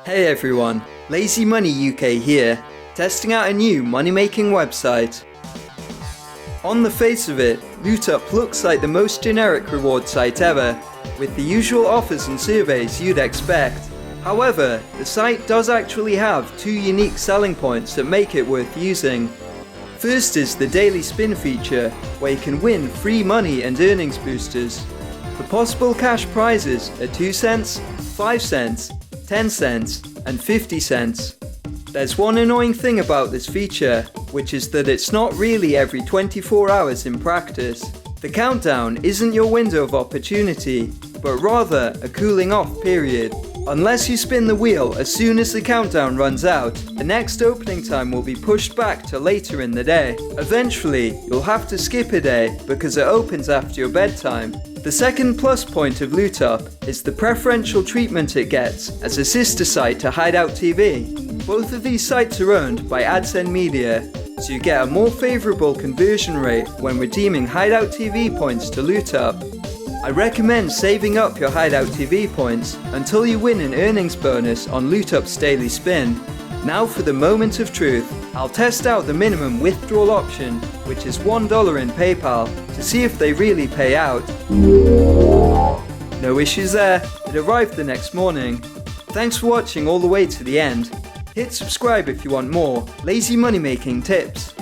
Hey everyone, Lazy Money UK here, testing out a new money-making website. On the face of it, LootUp looks like the most generic reward site ever, with the usual offers and surveys you'd expect. However, the site does actually have two unique selling points that make it worth using. First is the daily spin feature, where you can win free money and earnings boosters. The possible cash prizes are 2 cents, 5 cents, 10 cents, and 50 cents. There's one annoying thing about this feature, which is that it's not really every 24 hours in practice. The countdown isn't your window of opportunity, but rather a cooling off period. Unless you spin the wheel as soon as the countdown runs out, the next opening time will be pushed back to later in the day. Eventually, you'll have to skip a day because it opens after your bedtime. The second plus point of LootUp is the preferential treatment it gets as a sister site to Hideout TV. Both of these sites are owned by Adscend Media, so you get a more favourable conversion rate when redeeming Hideout TV points to LootUp. I recommend saving up your Hideout TV points until you win an earnings bonus on LootUp's daily spin. Now for the moment of truth. I'll test out the minimum withdrawal option, which is $1 in PayPal, to see if they really pay out. No issues there, it arrived the next morning. Thanks for watching all the way to the end. Hit subscribe if you want more lazy money making tips.